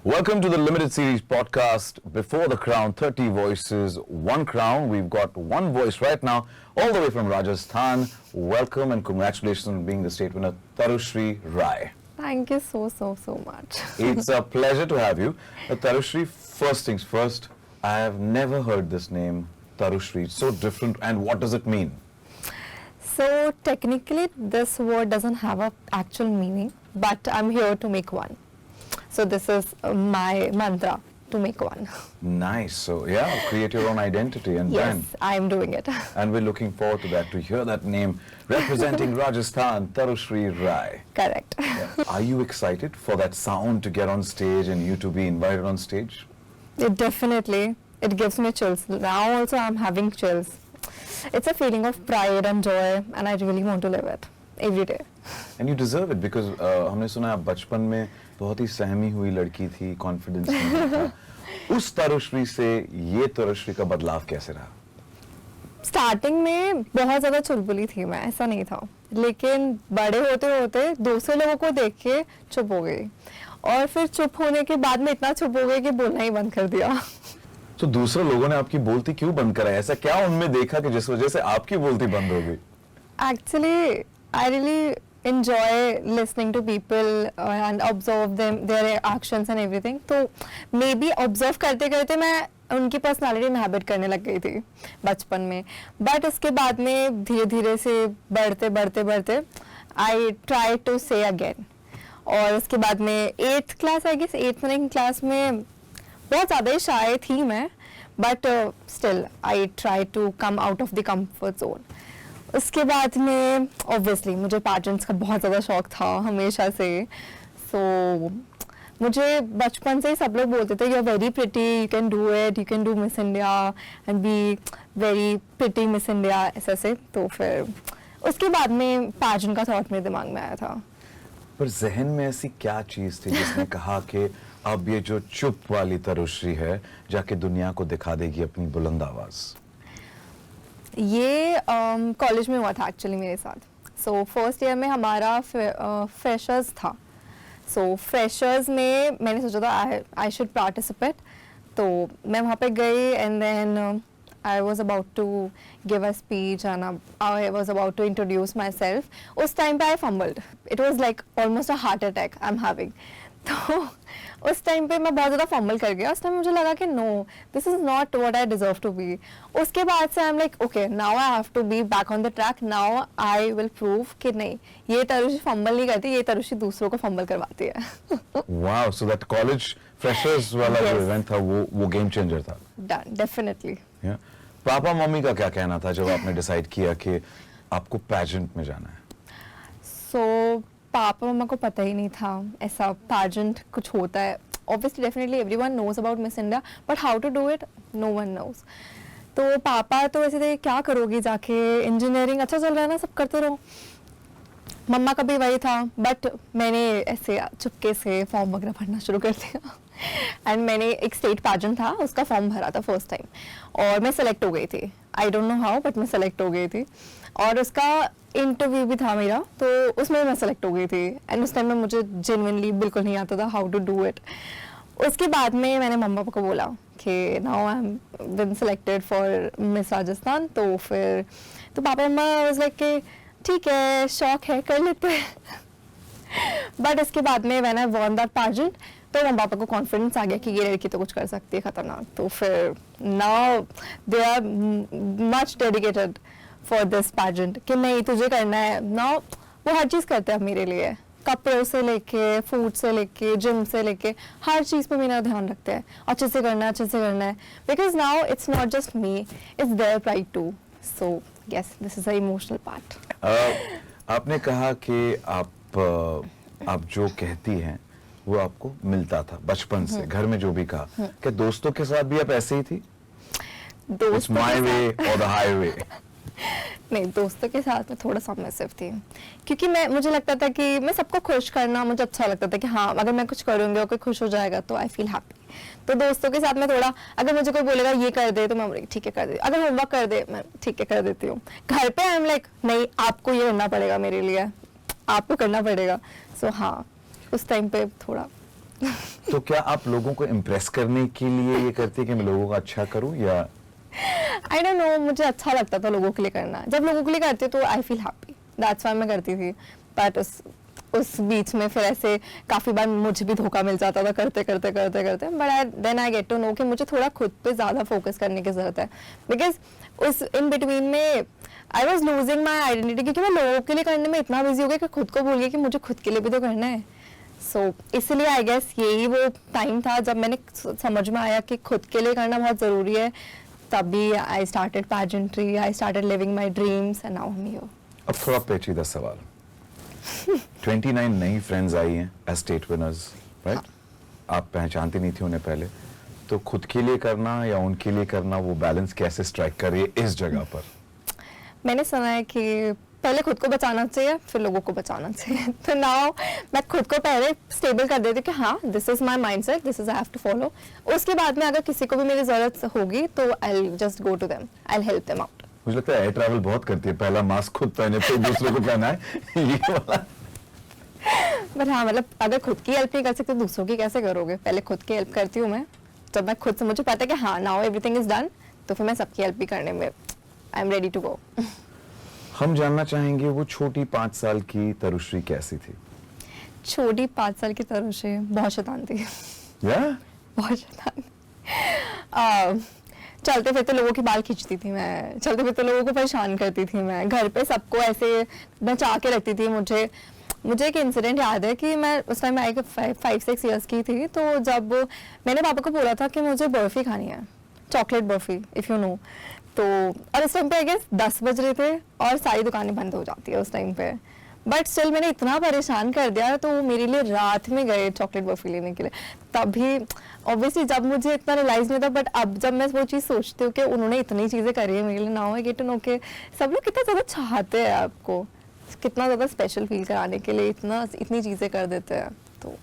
Welcome to the limited series podcast Before the Crown, 30 voices, one crown. We've got one voice right now, all the way from Rajasthan. Welcome and congratulations on being the state winner, Tarushri Rai. Thank you so much. It's a pleasure to have you. Tarushri, first things first, I have never heard this name, Tarushri. It's so different, and what does it mean? So technically this word doesn't have an actual meaning, but I'm here to make one. So this is my mantra, to make one. Nice. So yeah, create your own identity and brand. Yes, I'm doing it. And we're looking forward to that, to hear that name representing Rajasthan, Tarushri Rai. Correct. Yeah. Are you excited for that sound to get on stage and you to be invited on stage? Definitely. It gives me chills. Now also I'm having chills. It's a feeling of pride and joy, and I really want to live it every day. And you deserve it because हमने सुना आप बचपन में बहुत ही सहमी हुई लड़की थी, confidence नहीं था। उस तरुश्री से ये तरुश्री का बदलाव कैसे रहा? स्टार्टिंग में बहुत ज़्यादा चुलबुली थी मैं, ऐसा नहीं था, लेकिन बड़े होते होते दूसरे लोगों को देख के चुप हो गई, और फिर चुप होने के बाद में इतना चुप हो गई कि बोलना ही बंद कर दिया। तो दूसरे लोगों ने आपकी बोलती क्यों बंद कराई? ऐसा क्या उनमें देखा कि जिस वजह से आपकी बोलती बंद हो गई? Actually, I really enjoy listening to people and observe them, their actions and everything. तो maybe observe करते करते मैं उनकी पर्सनालिटी इनहैबिट करने लग गई थी बचपन में, बट उसके बाद में धीरे धीरे से बढ़ते आई ट्राई टू से अगेन, और उसके बाद में 8th class, I guess 8th 9th class में बहुत ज़्यादा ही शाय थी मैं, but still I try to come out of the comfort zone. उसके बाद में ऑब्वियसली मुझे पैजेंट्स का बहुत ज़्यादा शौक था हमेशा से। सो मुझे बचपन से ही सब लोग बोलते थे you are very pretty, you can do it, you can do Miss India and be very pretty Miss India, ऐसे। तो फिर उसके बाद में पैजेंट का थॉट मेरे दिमाग में आया था। पर जहन में ऐसी क्या चीज थी जिसने कहा कि अब ये जो चुप वाली तरुश्री है जाके दुनिया को दिखा देगी अपनी बुलंद आवाज? ये कॉलेज में हुआ था एक्चुअली मेरे साथ। सो फर्स्ट ईयर में हमारा फ्रेशर्स था। सो फ्रेशर्स में मैंने सोचा था आई शुड पार्टिसिपेट, तो मैं वहाँ पे गई and then I was about to give a speech and I was about to introduce myself. उस टाइम पे I fumbled. It was like almost a heart attack I'm having. तो उस time पे मैं बहुत ज़्यादा फंबल कर गया। उस टाइम मुझे लगा कि no, this is not what I deserve to be. उसके बाद से I'm like, okay, now I have to be back on the track. Now I will prove कि नहीं, ये तरुषी फंबल नहीं करती, ये तरुषी दूसरों को फंबल करवाती है। Wow, so that college freshers वाला जो event था वो game changer था। Done, definitely. Yeah. Papa mummy का क्या कहना था जब आपने डिसाइड किया कि आपको पैजेंट में जाना है? So पापा मम्मा को पता ही नहीं था ऐसा पैजेंट कुछ होता है। Obviously, definitely everyone knows about Miss India, but how to do it, no one knows. तो पापा तो ऐसे थे, क्या करोगी जाके, इंजीनियरिंग अच्छा चल रहा है ना, सब करते रहो। मम्मा का भी वही था, बट मैंने ऐसे चुपके से फॉर्म वगैरह भरना शुरू कर दिया एंड मैंने एक स्टेट पैजेंट था उसका फॉर्म भरा था फर्स्ट टाइम, और मैं सेलेक्ट हो गई थी। I don't know how, but मैं सेलेक्ट हो गई थी, और उसका इंटरव्यू भी था मेरा, तो उसमें मैं सेलेक्ट हो गई थी। एंड उस टाइम में मुझे जेन्युइनली बिल्कुल नहीं आता था हाउ टू डू इट। उसके बाद में मैंने मम्मा पापा को बोला कि now I am been selected for Miss Rajasthan. तो फिर तो पापा मम्मा वाज लाइक कि ठीक है, शौक है, कर लेते हैं। बट इसके बाद में when I von that pageant, तो मम्मा पापा को कॉन्फिडेंस आ गया कि ये लड़की तो कुछ कर सकती है खतरनाक। तो फिर now they are much dedicated for this pageant कि नहीं तुझे करना है। नाउ वो हर चीज़ करते हैं मेरे लिए, कपड़ों से लेके, फूड से लेके, जिम से लेके, हर चीज़ पे मेरा ध्यान रखते हैं। अच्छे से करना है, अच्छे से करना है, because now it's not just me, it's their pride too. So yes, this is a emotional part. आपने कहा कि आप जो कहती हैं वो आपको मिलता था बचपन से, घर में जो भी कहा, क्या दोस्तों के साथ भी आप ऐसे ही थी? It's my way or the highway? नहीं, दोस्तों के साथ में थोड़ा सबमिसिव थी, क्योंकि मुझे लगता था कि मैं सबको खुश करना मुझे अच्छा लगता था कि हाँ अगर मैं कुछ करूँगी और कोई खुश हो जाएगा तो आई फील हैप्पी। तो दोस्तों के साथ में थोड़ा, अगर मुझे कोई बोलेगा ये कर दे तो मैं बोलेगी ठीक है कर दे, अगर होमवर्क कर दे मैं ठीक है कर देती हूँ। घर पे आई एम लाइक नहीं, आपको ये करना पड़ेगा, मेरे लिए आपको करना पड़ेगा। सो हाँ, उस टाइम पे थोड़ा तो क्या आप लोगों को इम्प्रेस करने के लिए ये करते हैं कि मैं लोगों का अच्छा करूं, या आई डोंट नो, मुझे अच्छा लगता था लोगों के लिए करना। जब लोगों के लिए करती तो I feel happy, that's why मैं करती थी। बट उस बीच में फिर ऐसे काफ़ी बार मुझे भी धोखा मिल जाता था करते करते करते करते। But then I get to know कि मुझे थोड़ा खुद पे ज़्यादा फोकस करने की ज़रूरत है, बिकॉज उस इन बिटवीन में I was losing my identity, क्योंकि मैं लोगों के लिए करने में इतना बिजी हो गया कि खुद को भूल गई कि मुझे खुद के लिए भी तो करना है। सो इसलिए आई गेस यही वो टाइम था जब मैंने समझ में आया कि खुद के लिए करना बहुत ज़रूरी है। तभी I started pageantry, I started living my dreams and now I am here. अब थोड़ा पेचीदा सवाल। 29 नई फ्रेंड्स आई हैं एज स्टेट विनर्स, राइट? आप पहचानती नहीं थी उन्हें पहले, तो खुद के लिए करना या उनके लिए करना, वो बैलेंस कैसे स्ट्राइक करिए इस जगह पर? मैंने सुना है कि पहले खुद को बचाना चाहिए फिर लोगों को बचाना चाहिए। तो नाउ मैं खुद को पहले स्टेबल कर देती हूँ कि हाँ, this is my mindset, this is I have to follow. उसके बाद में अगर किसी को भी मेरी जरूरत होगी तो I will just go to them, I will help them out. मुझे लगता है एयर ट्रैवल बहुत करती है, पहला मास्क खुद पहने फिर दूसरे को पहना है ये वाला। बट हाँ, मतलब अगर खुद की हेल्प नहीं कर सकते दूसरों की कैसे करोगे? पहले खुद की हेल्प करती हूँ मैं। जब मैं खुद से मुझे पता है कि हाँ नाउ एवरीथिंग इज डन, तो फिर मैं सबकी हेल्प भी करने में I am ready to go. हम जानना चाहेंगे वो छोटी 5 साल की तरुश्री कैसी थी? छोटी 5 साल की तरह से बहुत शैतान थी। या बहुत शैतान। चलते फिरते लोगों की बाल खींचती थी मैं, चलते फिरते लोगों को परेशान करती थी मैं, घर पे सबको ऐसे बचा के रखती थी। मुझे एक इंसिडेंट याद है कि मैं उस टाइम आई 5-6 ईयर्स की थी, तो जब मैंने पापा को बोला था कि मुझे बर्फी खानी है, chocolate barfi if you know, तो और उस टाइम पे आई गेस 10 बज रहे थे और सारी दुकानें बंद हो जाती है उस टाइम पे। बट स्टिल मैंने इतना परेशान कर दिया तो वो मेरे लिए रात में गए चॉकलेट बर्फी लेने के लिए। तभी ऑब्वियसली जब मुझे इतना रियलाइज नहीं था, बट अब जब मैं वो चीज़ सोचती हूँ कि उन्होंने इतनी चीज़ें करी है मेरे लिए, now I get to know के सब लोग कितना ज़्यादा चाहते हैं आपको, कितना ज़्यादा स्पेशल फील कराने के लिए इतनी चीज़ें कर देते हैं। तो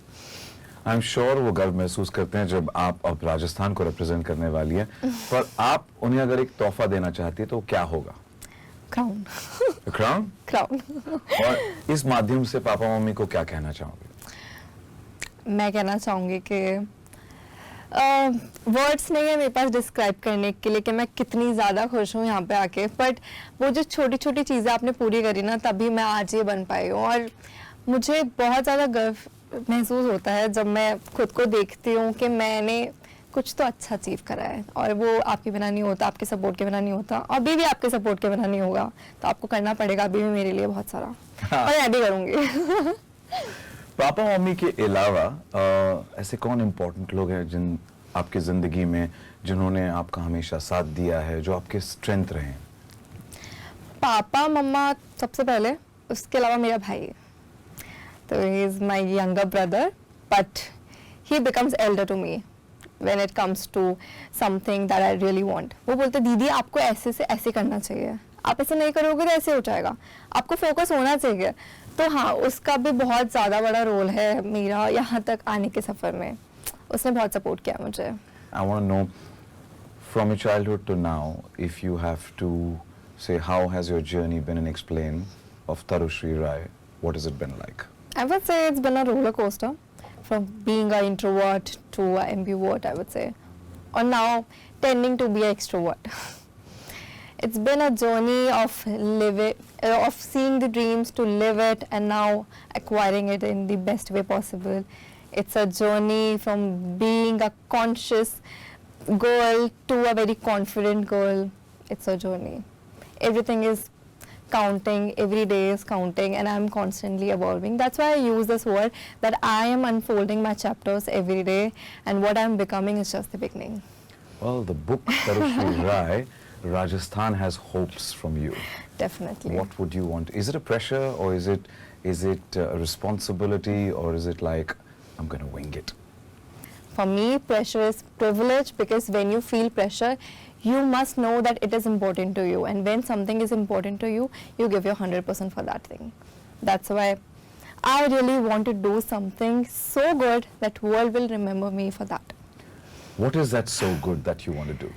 आई एम श्योर वो गर्व महसूस करते हैं जब आप अब राजस्थान को रिप्रेजेंट करने वाली है। पर आप उन्हें अगर एक तोहफा देना चाहती है तो क्या होगा? क्राउन। क्राउन? क्राउन। और इस माध्यम से पापा मम्मी को क्या कहना चाहोगे? मैं कहना चाहूँगी कि वर्ड्स नहीं है मेरे पास डिस्क्राइब करने के लिए कि मैं कितनी ज़्यादा खुश हूँ यहाँ पे आके, बट वो जो छोटी छोटी चीज़ें आपने पूरी करी ना, तभी मैं आज ये बन पाई हूँ। और मुझे बहुत ज़्यादा गर्व महसूस होता है जब मैं खुद को देखती हूँ कि मैंने कुछ तो अच्छा अचीव करा है, और वो आपके बिना नहीं होता, आपके सपोर्ट के बिना नहीं होता, अभी भी आपके सपोर्ट के बिना नहीं होगा, तो आपको करना पड़ेगा अभी भी मेरे लिए बहुत सारा। और मैं भी करूँगी। पापा मम्मी के अलावा ऐसे कौन इम्पोर्टेंट लोग हैं जिन आपकी जिंदगी में जिन्होंने आपका हमेशा साथ दिया है, जो आपके स्ट्रेंथ रहे हैं? पापा मम्मा सबसे पहले, उसके अलावा मेरा भाई। तो he is my younger brother, but he becomes elder to me when it comes to something that I really want. वो बोलते दीदी आपको ऐसे से ऐसे करना चाहिए, आप ऐसे नहीं करोगे तो ऐसे हो जाएगा, आपको फोकस होना चाहिए। तो हाँ, उसका भी बहुत ज़्यादा बड़ा रोल है मेरा यहाँ तक आने के सफ़र में, उसने बहुत सपोर्ट किया मुझे। I want to know from your childhood to now, if you have to say how has your journey been and explain of Tarushri Rai, what has it been like? I would say it's been a roller coaster from being an introvert to an ambivert, I would say, or now tending to be an extrovert. It's been a journey of of seeing the dreams to live it and now acquiring it in the best way possible. It's a journey from being a conscious girl to a very confident girl. It's a journey. Everything is counting, every day is counting, and I'm constantly evolving. That's why I use this word, that I am unfolding my chapters every day, and what I'm becoming is just the beginning. Well, the book Tarushri Rai, Rajasthan has hopes from you. Definitely. What would you want? Is it a pressure, or is it a responsibility, or is it like I'm going to wing it? For me, pressure is privilege, because when you feel pressure, you must know that it is important to you, and when something is important to you, you give your 100% for that thing. That's why I really want to do something so good that world will remember me for that. What is that so good that you want to do?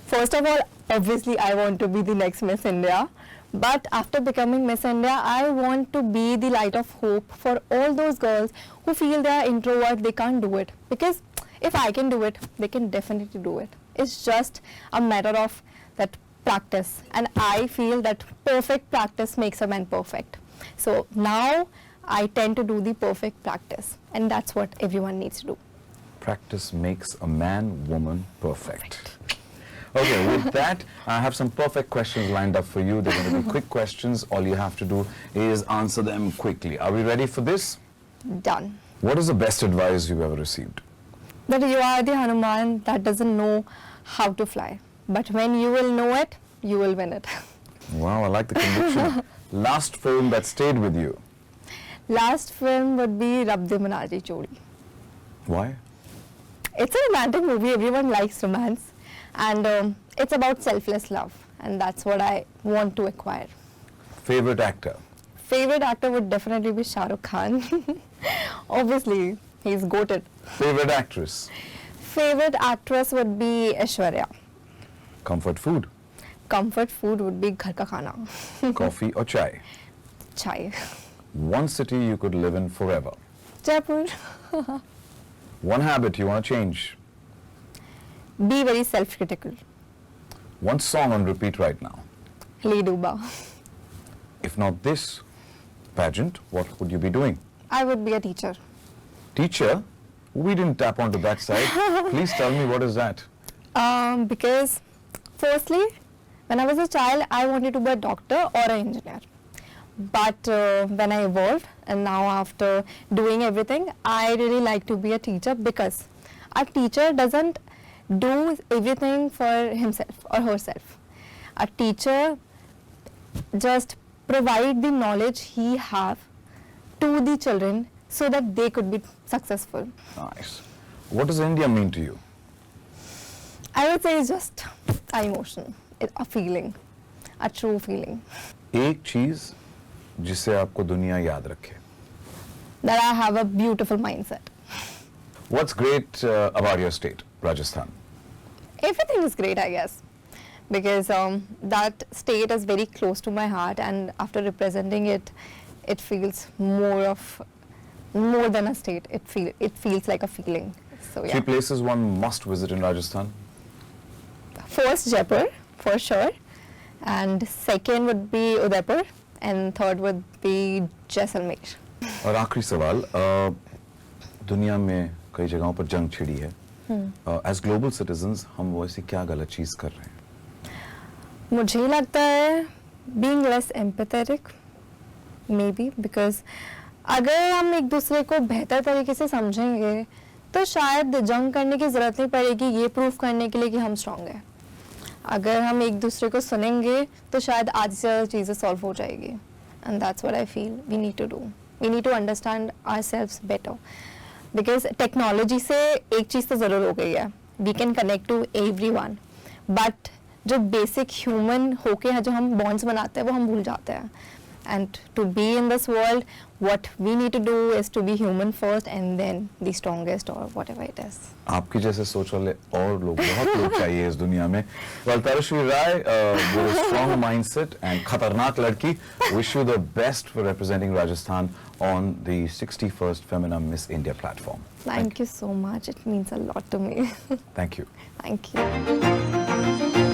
First of all, obviously I want to be the next Miss India, But after becoming Miss India, I want to be the light of hope for all those girls who feel they are introvert, they can't do it. Because if I can do it, they can definitely do it. It's just a matter of that practice, and I feel that perfect practice makes a man perfect. So now I tend to do the perfect practice, and that's what everyone needs to do. Practice makes a man, woman perfect. Okay, with that, I have some perfect questions lined up for you. They're going to be quick questions. All you have to do is answer them quickly. Are we ready for this? Done. What is the best advice you've ever received? That you are the Hanuman that doesn't know how to fly. But when you will know it, you will win it. Wow, I like the conviction. Last film that stayed with you. Last film would be Rab De Manali Chodi. Why? It's a romantic movie, everyone likes romance. And it's about selfless love. And that's what I want to acquire. Favorite actor? Favorite actor would definitely be Shah Rukh Khan. Obviously, he's goated. Favorite actress? Favorite actress would be Aishwarya. Comfort food? Comfort food would be ghar ka khana. Coffee or chai? Chai. One city you could live in forever. Jaipur. One habit you want to change. Be very self-critical. One song on repeat right now. Lee Duba. If not this pageant, what would you be doing? I would be a teacher. Teacher? We didn't tap onto that side. Please tell me, what is that? Because firstly, when I was a child, I wanted to be a doctor or an engineer. But when I evolved, and now after doing everything, I really like to be a teacher, because a teacher doesn't do everything for himself or herself. A teacher just provide the knowledge he have to the children so that they could be successful. Nice. What does India mean to you? I would say it's just an emotion, a feeling, a true feeling. एक चीज जिसे आपको दुनिया याद रखे. That I have a beautiful mindset. What's great about your state, Rajasthan? Everything is great, I guess, because that state is very close to my heart, and after representing it, it feels more than a state. It feels like a feeling. So yeah. 3 places one must visit in Rajasthan. First Jaipur, for sure, and second would be Udaipur, and third would be Jaisalmer. और आखिरी सवाल, दुनिया में कई जगहों पर जंग छिड़ी है. As global citizens, हम वैसे क्या गलत चीज कर रहे हैं? मुझे लगता है being less empathetic, maybe, because अगर हम एक दूसरे को बेहतर तरीके से समझेंगे तो शायद जंग करने की ज़रूरत नहीं पड़ेगी ये प्रूफ करने के लिए कि हम स्ट्रॉन्ग हैं. अगर हम एक दूसरे को सुनेंगे तो शायद आधी से ज़्यादा चीज़ें सॉल्व हो जाएगी. And that's what I feel we need to do. We need to understand ourselves better. Because technology से एक चीज़ तो ज़रूर हो गई है. We can connect to everyone. But जो बेसिक ह्यूमन होके जो हम बॉन्ड्स बनाते हैं वो हम भूल जाते हैं. And to be in this world, what we need to do is to be human first and then the strongest or whatever it is. आपकी जैसे सोच वाले और लोग, बहुत लोग चाहिए इस दुनिया में. Well, Tarashwi Rai, with a strong mindset and खतरनाक लड़की, wish you the best for representing Rajasthan on the 61st Femina Miss India platform. Thank you so much. It means a lot to me. Thank you. Thank you.